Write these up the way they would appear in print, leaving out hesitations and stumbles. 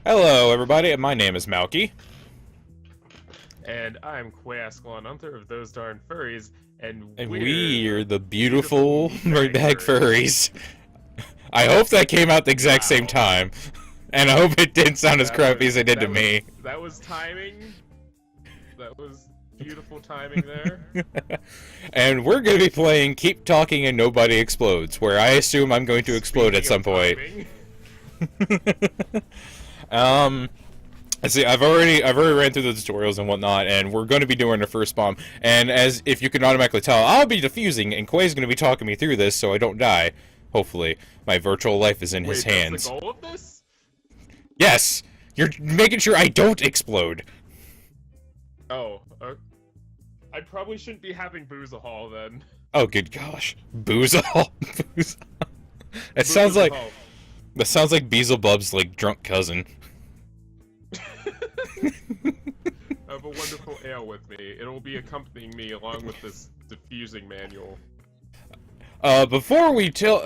Hello, everybody. My name is Malky, And I'm Quae and I of those darn furries, and and we're we're the the beautiful beautiful meatbag meatbag furries. furries. I hope that came out the exact same Wow, time, and I hope it didn't sound as that crappy as was it did to that was me. that was timing. That was beautiful timing there. And we're going to be playing Keep Talking and Nobody Explodes, where I assume I'm going to explode at Speaking of some point. timing, um, Let's see, I've already ran through the tutorials and whatnot, and we're going to be doing the first bomb. And as if you can automatically tell, I'll be defusing, and Quay's going to be talking me through this, so I don't die. Hopefully, my virtual life is in his wait, that's the hands. goal of this? Yes, you're making sure I don't explode. Oh, I probably shouldn't be having booze a haul then. Oh, good gosh, Boozle. Boozle. That sounds Booze a like haul. that sounds like Beelzebub's like drunk cousin. I have a wonderful ale with me. It'll be accompanying me along with this diffusing manual. Before we do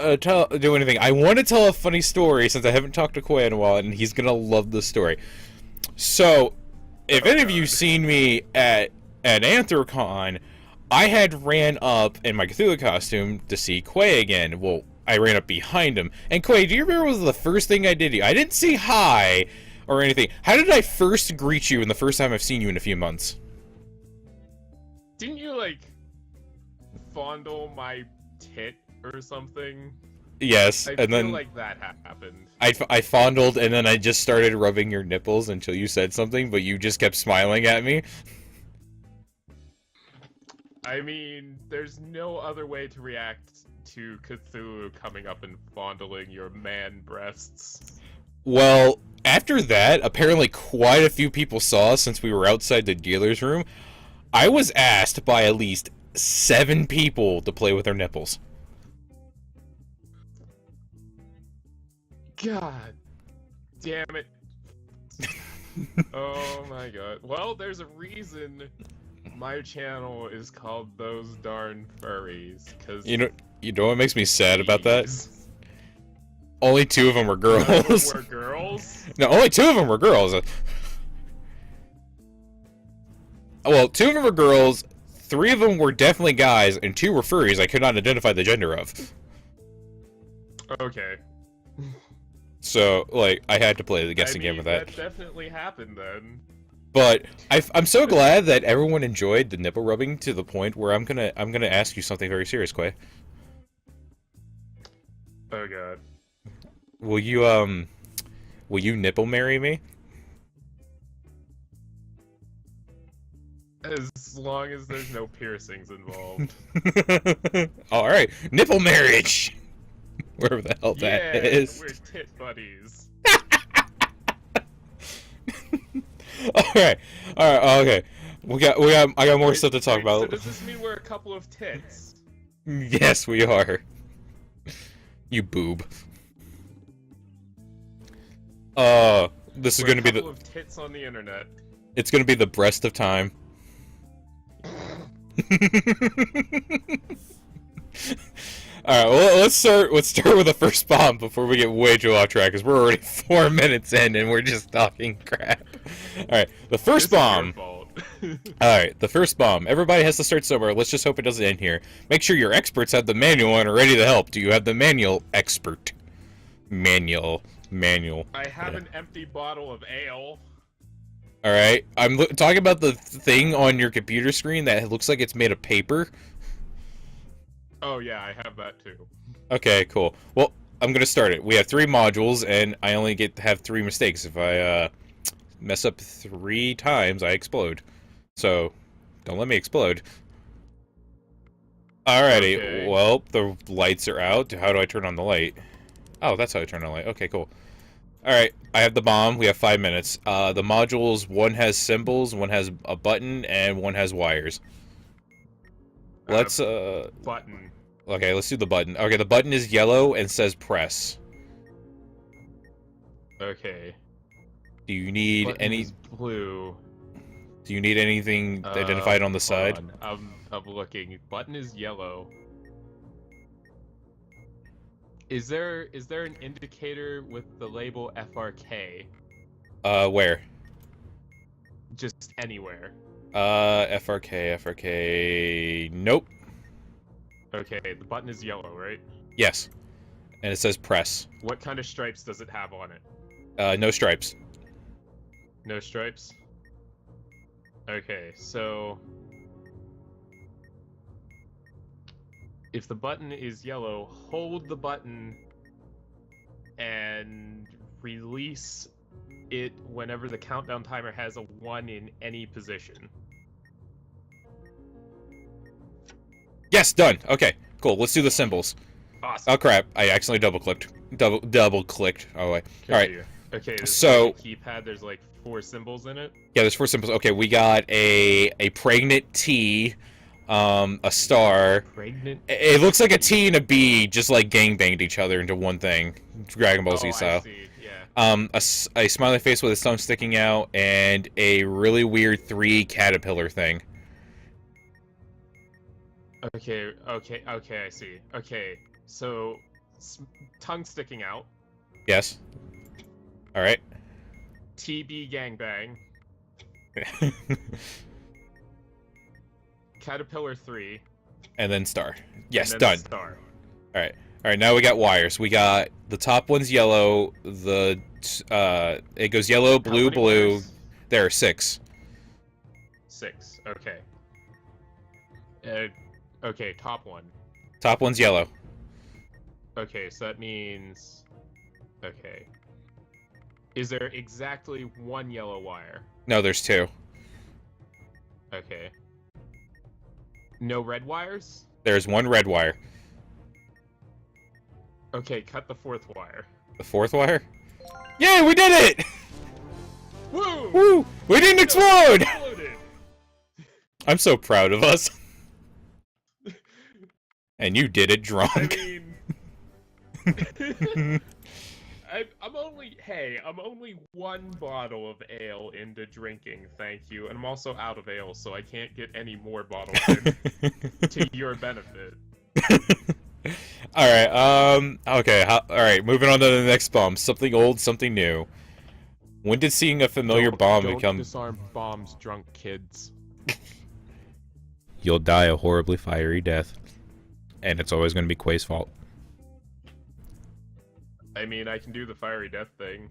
anything, I want to tell a funny story since I haven't talked to Quay in a while, and he's gonna love the story. So, if any of you seen me at Anthrocon, I had ran up in my Cthulhu costume to see Quay again. Well, I ran up behind him. And Quay, do you remember what was the first thing I did to you? I didn't say hi or anything. How did I first greet you in the first time I've seen you in a few months? Didn't you, like, fondle my tit or something? Yes, I and feel then like that happened. I fondled, and then I just started rubbing your nipples until you said something, but you just kept smiling at me. I mean, there's no other way to react to Cthulhu coming up and fondling your man breasts. Well, after that, apparently quite a few people saw us since we were outside the dealer's room. I was asked by at least 7 people to play with their nipples. God damn it. Oh my god. Well, there's a reason my channel is called Those Darn Furries, because You know what makes me sad about that? Only 2 of them were none of them girls. were girls? No, only 2 of them were girls. Well, 2 of them were girls, 3 of them were definitely guys, and 2 were furries I could not identify the gender of. Okay. So, like, I had to play the guessing game with that. That definitely happened then. But I'm so glad that everyone enjoyed the nipple rubbing to the point where I'm gonna ask you something very serious, Quay. Oh god. Will you nipple marry me? As long as there's no piercings involved. All right, nipple marriage. Wherever the hell that Yeah, is. we're tit buddies. All right, okay. I got more stuff to talk So about. does this mean we're a couple of tits? Yes, we are. You boob. This is We're gonna a be couple of tits on the internet. it's gonna be the breast of time. Alright, well, let's start with the first bomb before we get way too off track, because we're already 4 minutes in and we're just talking crap. Alright, the first bomb. Alright, the first bomb. Everybody has to start somewhere. Let's just hope it doesn't end here. Make sure your experts have the manual and are ready to help. Do you have the manual, expert? Manual. I have an empty bottle of ale. Alright, I'm talking about the thing on your computer screen that looks like it's made of paper. Oh yeah, I have that too. Okay, cool. Well, I'm gonna start it. We have 3 modules, and I only get to have 3 mistakes. If I mess up 3 times, I explode. So, don't let me explode. Alrighty, Okay. well, the lights are out. How do I turn on the light? Oh, that's how I turn on the light. Okay, cool. Alright, I have the bomb. We have 5 minutes. The modules, one has symbols, one has a button, and one has wires. Let's, Button. Okay, let's do the button. Okay, the button is yellow and says press. Okay. Do you need Button any... is blue. Do you need anything identified on the side? Hold on. I'm looking. Button is yellow. Is there an indicator with the label FRK? Where? Just anywhere. FRK. Nope. Okay, the button is yellow, right? Yes. And it says press. What kind of stripes does it have on it? No stripes. No stripes? Okay, so... if the button is yellow, hold the button and release it whenever the countdown timer has a 1 in any position. Yes, done. Okay, cool. Let's do the symbols. Awesome. Oh crap! I accidentally double-clicked. Double-clicked. Oh wait. All right. Okay. So keypad. There's like 4 symbols in it. yeah, there's 4 symbols. Okay, we got a pregnant T, a star. Pregnant. It looks like a T and a B just like gangbanged each other into one thing, Dragon Ball Z style. I see. Yeah. A smiley face with its tongue sticking out, and a really weird 3 caterpillar thing. Okay. I see. Okay. So, tongue sticking out. Yes. All right. TB gangbang. Caterpillar 3. And then star. Yes, and then done. Star. All right. All right. Now we got wires. We got the top one's yellow. It goes yellow, blue, blue. Wires? There are 6. 6. Okay. Okay. Top one. Top one's yellow. Okay, so that means... okay. Is there exactly 1 yellow wire? No, there's 2. Okay. No red wires? There's 1 red wire. Okay, cut the 4th wire. The 4th wire? Yay, we did it! Woo! Woo! We didn't explode! Exploded! I'm so proud of us. And you did it I drunk. mean... I'm only 1 bottle of ale into drinking, thank you, and I'm also out of ale, so I can't get any more bottles in to your benefit. Alright, okay, alright, moving on to the next bomb. Something old, something new. When did seeing a familiar bomb don't become... disarm bombs, drunk kids. You'll die a horribly fiery death. And it's always going to be Quae's fault. I mean, I can do the fiery death thing.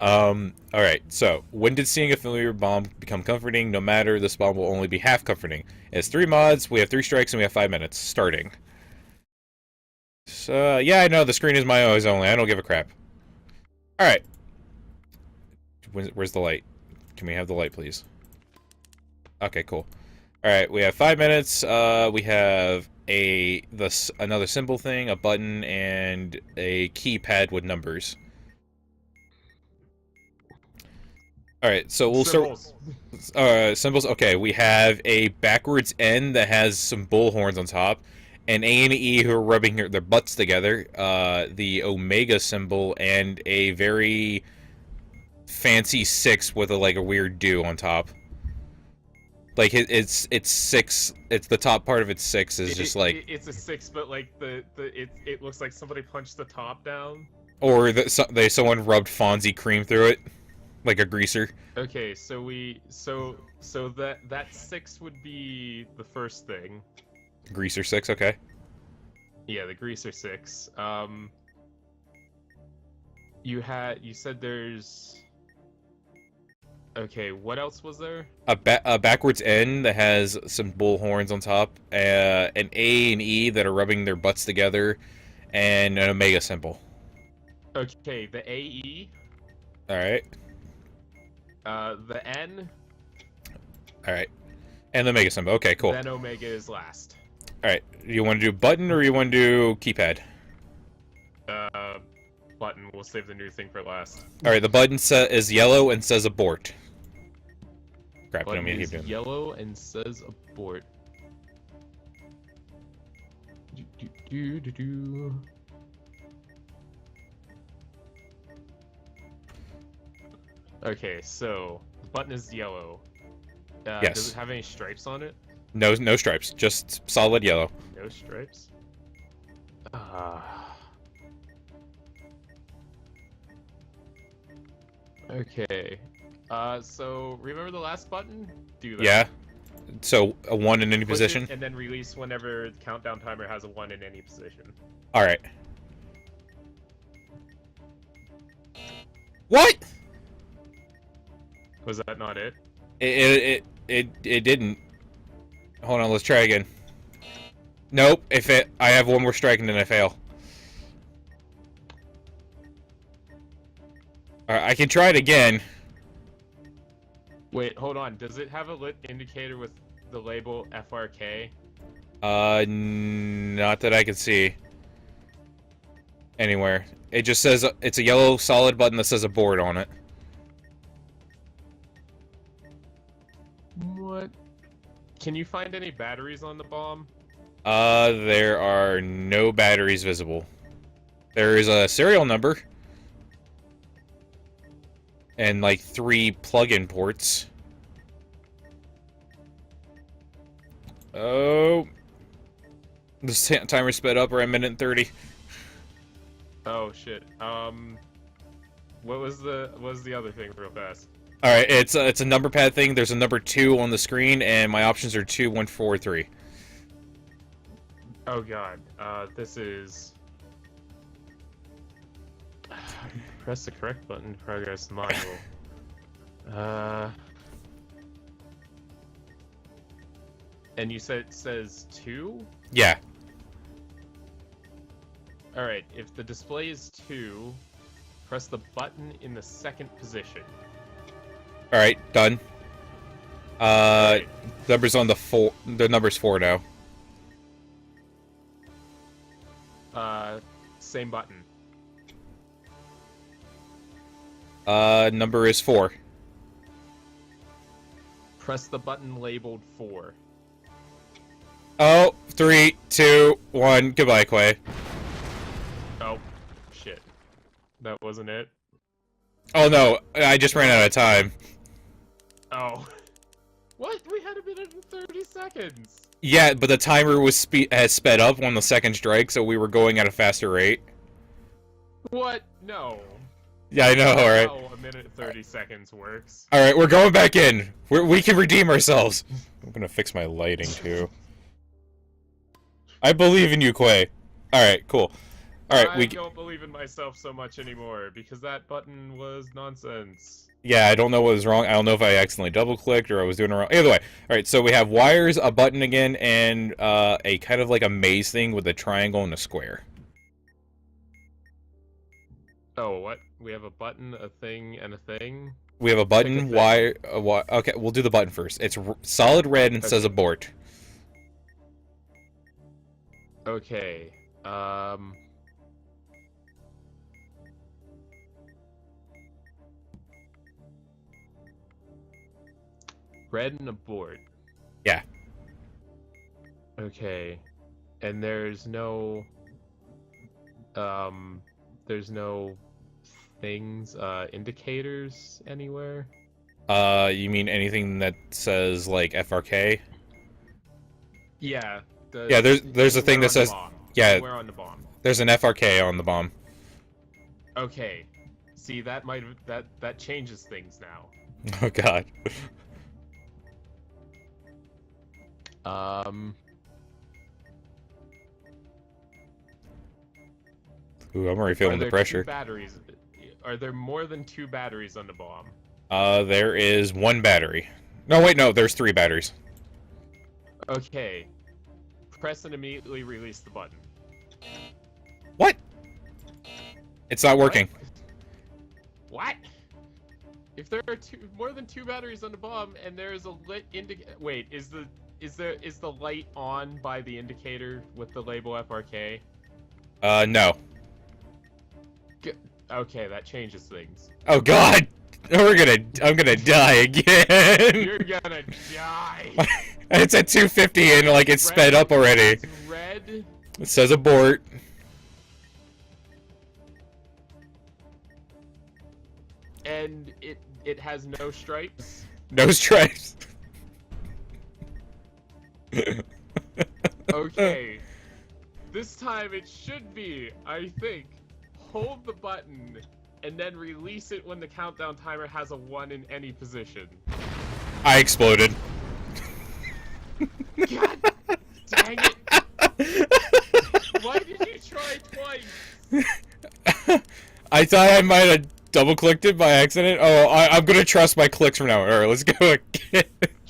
Alright, so, when did seeing a familiar bomb become comforting? No matter, this bomb will only be half comforting. It has 3 mods, we have 3 strikes, and we have 5 minutes, starting. So, yeah, I know, the screen is my eyes only, I don't give a crap. Alright. Where's the light? Can we have the light, please? Okay, cool. Alright, we have 5 minutes, we have another symbol thing, a button, and a keypad with numbers. Alright, so we'll Symbols. start... symbols, okay, we have a backwards N that has some bullhorns on top, an A and E who are rubbing their butts together, the Omega symbol, and a very fancy 6 with a weird dew on top. Like it's 6. It's the top part of its 6 is just like it's a 6, but like it looks like somebody punched the top down. Or someone rubbed Fonzie cream through it, like a greaser. Okay, so that 6 would be the first thing. Greaser 6, okay. Yeah, the greaser 6. You said there's. Okay, what else was there? A backwards N that has some bull horns on top, an A and E that are rubbing their butts together, and an Omega symbol. Okay, the AE. Alright. The N. Alright. And the Omega symbol. Okay, cool. Then Omega is last. Alright. You want to do button or you want to do keypad? Button. We'll save the new thing for last. Alright, the button is yellow and says abort. Crap, you don't Button mean to is keep doing yellow and says abort. Do. Okay, so the button is yellow. Yes. Does it have any stripes on it? No stripes, just solid yellow. No stripes. Okay. So remember the last button? Do that. Yeah. So a 1 in any Push position. it and then release whenever the countdown timer has a 1 in any position. All right. What? Was that not it? It didn't. Hold on, let's try again. Nope. I have one more strike and then I fail. All right, I can try it again. Wait, hold on. Does it have a lit indicator with the label FRK? Not that I can see. Anywhere. It just says it's a yellow solid button that says abort on it. What? Can you find any batteries on the bomb? There are no batteries visible. There is a serial number. And like 3 plug-in ports. Oh. The timer sped up. We're at 1:30. Oh shit. What was the other thing real fast? All right, it's a number pad thing. There's a number 2 on the screen, and my options are 2, 1, 4, 3. Oh god. This is. Press the correct button to progress the module. And you said it says 2? Yeah. Alright, if the display is 2, press the button in the second position. All right, done. Alright. Numbers on the 4. The number's 4 now. Same button. Number is 4. Press the button labeled 4. Oh, 3, 2, 1. Goodbye, Quae. Oh, shit. That wasn't it? Oh no, I just ran out of time. Oh. What? We had a minute and 30 seconds! Yeah, but the timer was has sped up on the second strike, so we were going at a faster rate. What? No. Yeah, I know, alright. How a minute and 30 seconds works. Alright, we're going back in. We can redeem ourselves. I'm gonna fix my lighting, too. I believe in you, Quae. Alright, cool. Alright, I don't believe in myself so much anymore, because that button was nonsense. Yeah, I don't know what was wrong. I don't know if I accidentally double-clicked or I was doing it wrong. Either way. Alright, so we have wires, a button again, and a kind of like a maze thing with a triangle and a square. Oh, what? We have a button, a thing, and a thing? We have a button, wire, okay, we'll do the button first. It's solid red and says abort. Okay, red and abort. Yeah. Okay. And there's no things, indicators anywhere? You mean anything that says, like, FRK? Yeah. Yeah, there's a thing that says... Yeah, Where on the bomb? there's an FRK on the bomb. Okay. See, that that changes things now. Oh, God. Ooh, I'm already feeling the pressure. Batteries? Are there more than 2 batteries on the bomb? There is 1 battery. No, wait, no, there's 3 batteries. Okay. Press and immediately release the button. What? It's not working. What? If there are more than 2 batteries on the bomb and there is a lit indicator... Wait, is the light on by the indicator with the label FRK? No. Okay, that changes things. Oh, God! I'm gonna die again! You're gonna die! It's at 250 and, like, it's sped up already. It's red. It says abort. And it has no stripes? No stripes. Okay. This time it should be, I think, hold the button and then release it when the countdown timer has a 1 in any position. I exploded. God dang it! Why did you try twice? I thought I might have double-clicked it by accident. Oh, I'm gonna trust my clicks from now on. Alright, let's go again.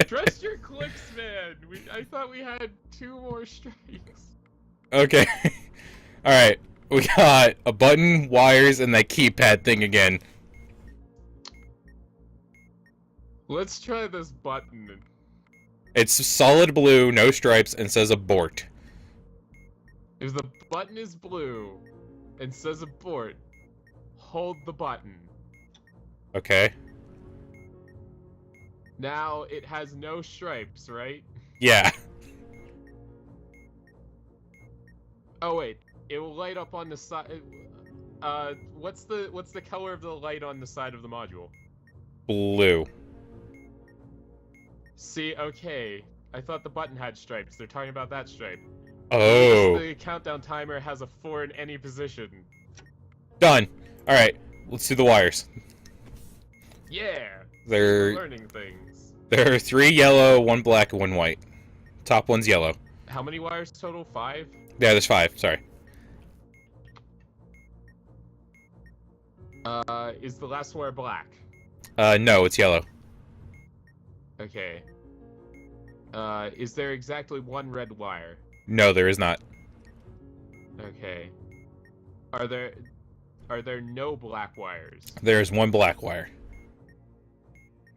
Trust your clicks, man. I thought we had 2 more strikes. Okay. Alright, we got a button, wires, and that keypad thing again. Let's try this button. It's solid blue, no stripes, and says abort. If the button is blue and says abort, hold the button. Okay. Now it has no stripes, right? Yeah. Oh wait, it will light up on the side. What's the color of the light on the side of the module? Blue. See, okay. I thought the button had stripes. They're talking about that stripe. Oh. The countdown timer has a 4 in any position. Done. Alright, let's do the wires. Yeah. They're Learning things. There are 3 yellow, 1 black, and 1 white. Top one's yellow. How many wires total? 5? Yeah, there's 5, sorry. Is the last wire black? No, it's yellow. Okay. Is there exactly 1 red wire? No, there is not. Okay. Are there no black wires? There's 1 black wire.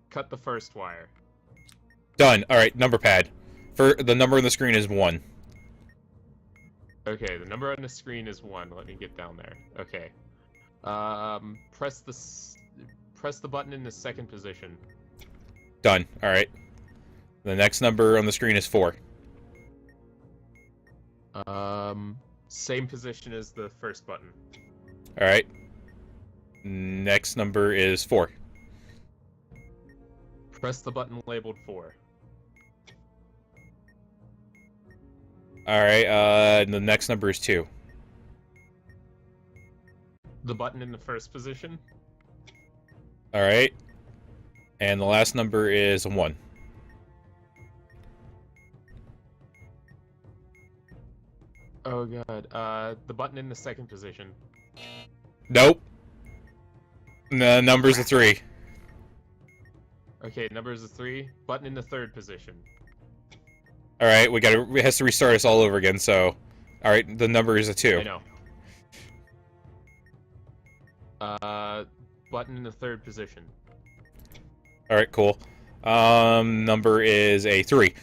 Cut the first wire. Done. Alright, number pad. The number on the screen is 1. Okay, the number on the screen is 1. Let me get down there. Okay. Press the button in the second position. Done. Alright. The next number on the screen is 4. Same position as the first button. Alright. Next number is 4. Press the button labeled 4. Alright, the next number is 2. The button in the first position. Alright. And the last number is 1. Oh god. The button in the second position. Nope. The number's a 3. Okay, number is a 3. Button in the third position. Alright, it has to restart us all over again, so... Alright, the number is a 2. I know. Button in the third position. Alright, cool. Number is a 3.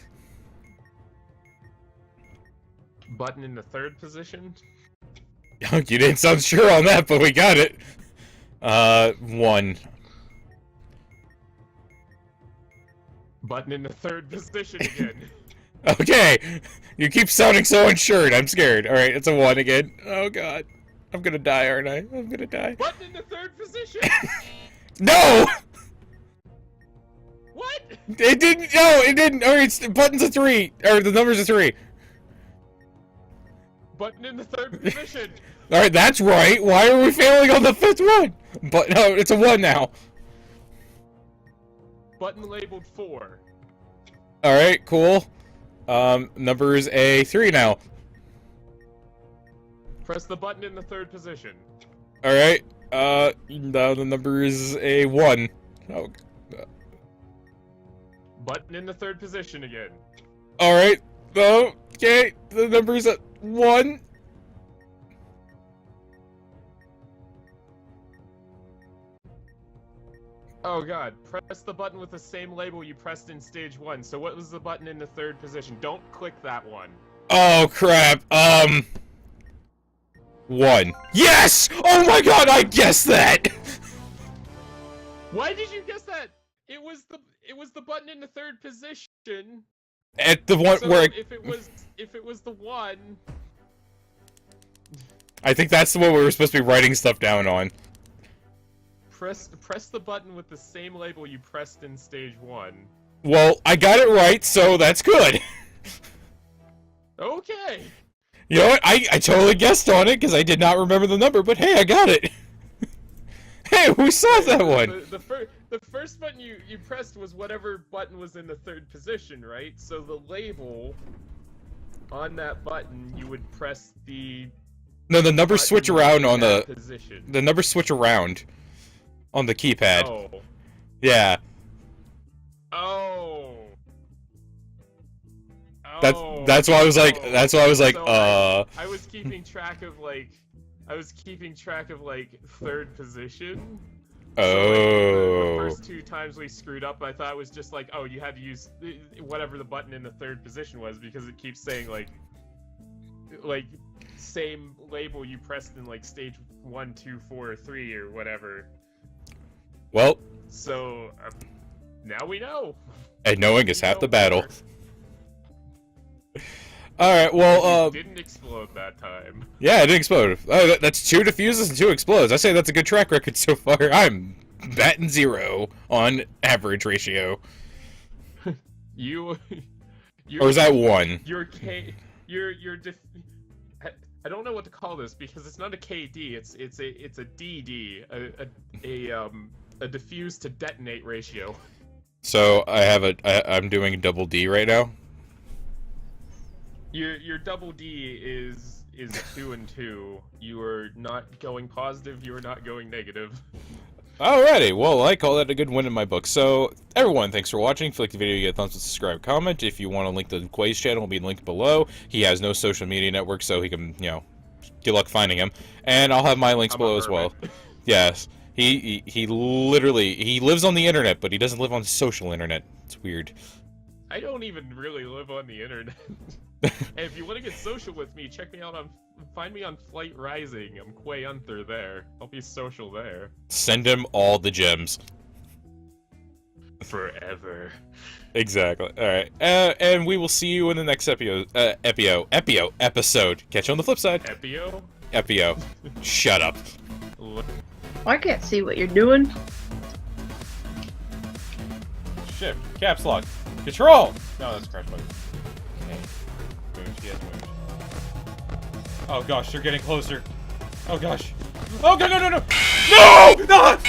Button in the third position. You didn't sound sure on that, but we got it. 1. Button in the third position again. Okay! You keep sounding so unsure, I'm scared. Alright, it's a 1 again. Oh god. I'm gonna die, aren't I? I'm gonna die. Button in the third position! No! What? It didn't. No, it didn't. Alright, the button's a 3. Or the number's a 3. Button in the third position. Alright, that's right. Why are we failing on the 5th one? But no, it's a 1 now. Button labeled 4. Alright, cool. Number is a 3 now. Press the button in the third position. Alright, now the number is a 1. Oh. Button in the third position again. Alright, okay, the number is a 1. Oh god, press the button with the same label you pressed in stage 1. So what was the button in the third position? Don't click that one. Oh crap, 1. Yes! Oh my god, I guessed that! Why did you guess that? It was the button in the third position. At the one So where if it was the 1. I think that's the one we were supposed to be writing stuff down on. Press the button with the same label you pressed in stage 1. Well, I got it right, so that's good. Okay. You know what? I totally guessed on it because I did not remember the number, but hey, I got it. Hey, we saw that one! The first button you pressed was whatever button was in the third position, right? So the label on that button, you would press the... No, the numbers switch around on the... position. The numbers switch around on the keypad. Oh. Yeah. Oh. That's why I was like, so I was keeping track of like third position. Oh. So, like, the first 2 times we screwed up, I thought it was just like, oh, you had to use whatever the button in the third position was, because it keeps saying like same label you pressed in like stage 1, 2, 4, or 3 or whatever. Well. So now we know. And knowing is half the battle. Alright, well, It didn't explode that time. Yeah, it didn't explode. Oh, that's 2 diffuses and 2 explodes. I say that's a good track record so far. I'm batting 0 on average ratio. Or is that 1? I don't know what to call this because it's not a KD. It's a DD, a diffuse to detonate ratio. So I'm doing a double D right now. Your double D is 2 and 2. You are not going positive. You are not going negative. Alrighty, well, I call that a good win in my book. So, everyone, thanks for watching. If you like the video, give a thumbs up, subscribe, comment. If you want to link to Quae's channel, it'll be linked below. He has no social media network, so he can, good luck finding him. And I'll have my links below as well. Yes. He literally, he lives on the internet, but he doesn't live on social internet. It's weird. I don't even really live on the internet. And if you want to get social with me, find me on Flight Rising. I'm Quae Unther there. I'll be social there. Send him all the gems. Forever. Exactly. Alright. And we will see you in the next episode. Catch you on the flip side. Epio. Shut up. I can't see what you're doing. Shift. Caps lock. Control! No, that's crash button. Okay. Move. Yes, move. Oh gosh, they're getting closer. Oh gosh. Oh, no! No! No! No!